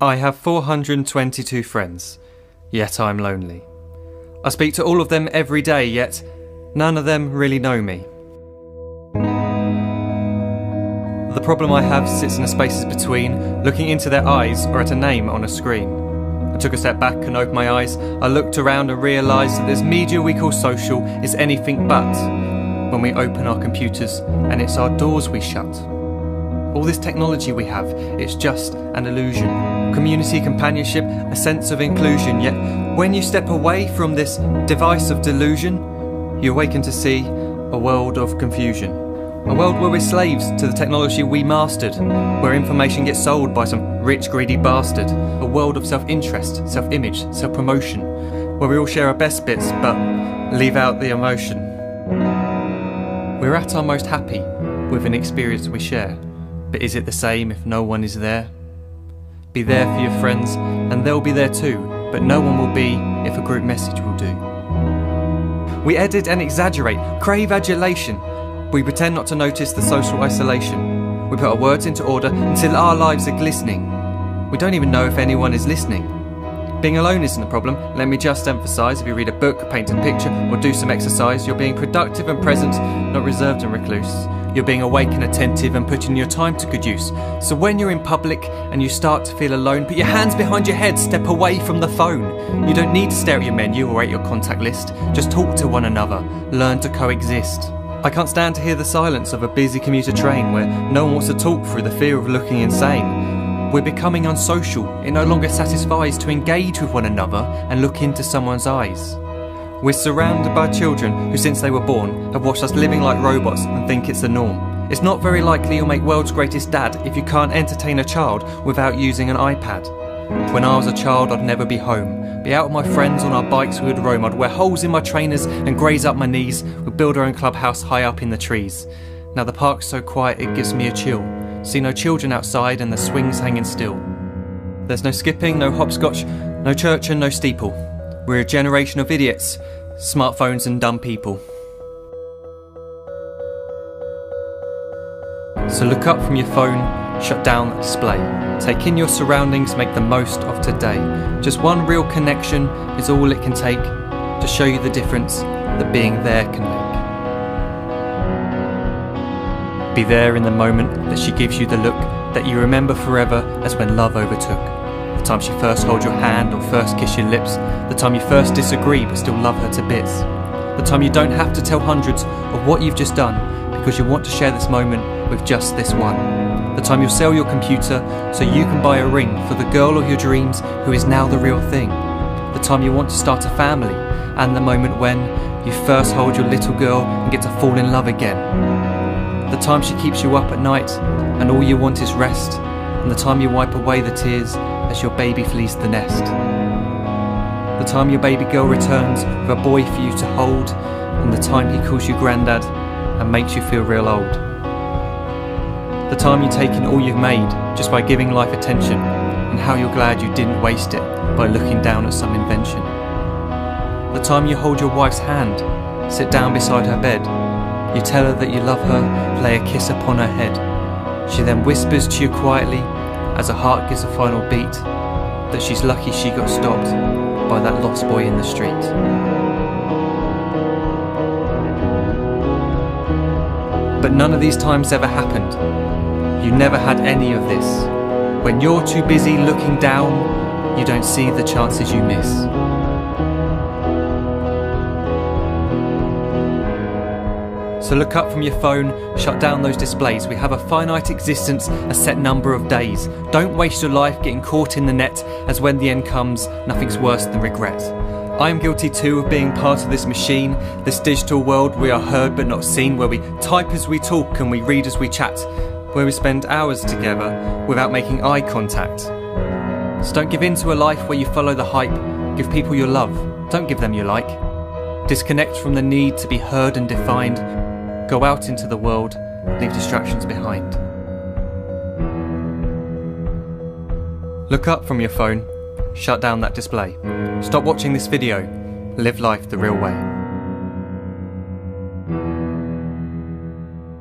I have 422 friends, yet I'm lonely. I speak to all of them every day, yet none of them really know me. The problem I have sits in the spaces between looking into their eyes or at a name on a screen. I took a step back and opened my eyes. I looked around and realised that this media we call social is anything but when we open our computers and it's our doors we shut. All this technology we have, it's just an illusion. Community, companionship, a sense of inclusion. Yet when you step away from this device of delusion, you awaken to see a world of confusion. A world where we're slaves to the technology we mastered, where information gets sold by some rich, greedy bastard. A world of self-interest, self-image, self-promotion, where we all share our best bits but leave out the emotion. We're at our most happy with an experience we share. But is it the same if no one is there? Be there for your friends and they'll be there too, but no one will be if a group message will do. We edit and exaggerate, crave adulation. We pretend not to notice the social isolation. We put our words into order until our lives are glistening. We don't even know if anyone is listening. Being alone isn't the problem, let me just emphasise. If you read a book, paint a picture or do some exercise, you're being productive and present, not reserved and recluse. You're being awake and attentive and putting your time to good use. So when you're in public and you start to feel alone, put your hands behind your head, step away from the phone. You don't need to stare at your menu or at your contact list. Just talk to one another, learn to coexist. I can't stand to hear the silence of a busy commuter train where no one wants to talk through the fear of looking insane. We're becoming unsocial. It no longer satisfies to engage with one another and look into someone's eyes. We're surrounded by children who since they were born have watched us living like robots and think it's the norm. It's not very likely you'll make world's greatest dad if you can't entertain a child without using an iPad. When I was a child I'd never be home. Be out with my friends on our bikes we would roam. I'd wear holes in my trainers and graze up my knees. We'd build our own clubhouse high up in the trees. Now the park's so quiet it gives me a chill. See no children outside and the swings hanging still. There's no skipping, no hopscotch, no church and no steeple. We're a generation of idiots, smartphones and dumb people. So look up from your phone, shut down the display. Take in your surroundings, make the most of today. Just one real connection is all it can take to show you the difference that being there can make. Be there in the moment that she gives you the look that you remember forever as when love overtook. The time she first holds your hand or first kiss your lips. The time you first disagree but still love her to bits. The time you don't have to tell hundreds of what you've just done because you want to share this moment with just this one. The time you'll sell your computer so you can buy a ring for the girl of your dreams who is now the real thing. The time you want to start a family and the moment when you first hold your little girl and get to fall in love again. The time she keeps you up at night and all you want is rest. And the time you wipe away the tears as your baby flees the nest. The time your baby girl returns with a boy for you to hold, and the time he calls you granddad and makes you feel real old. The time you take in all you've made just by giving life attention, and how you're glad you didn't waste it by looking down at some invention. The time you hold your wife's hand, sit down beside her bed, you tell her that you love her, lay a kiss upon her head. She then whispers to you quietly, as her heart gives a final beat, that she's lucky she got stopped by that lost boy in the street. But none of these times ever happened. You never had any of this. When you're too busy looking down, you don't see the chances you miss. So look up from your phone, shut down those displays. We have a finite existence, a set number of days. Don't waste your life getting caught in the net, as when the end comes, nothing's worse than regret. I am guilty too of being part of this machine, this digital world we are heard but not seen, where we type as we talk and we read as we chat, where we spend hours together without making eye contact. So don't give in to a life where you follow the hype. Give people your love, don't give them your like. Disconnect from the need to be heard and defined. Go out into the world, leave distractions behind. Look up from your phone, shut down that display. Stop watching this video, live life the real way.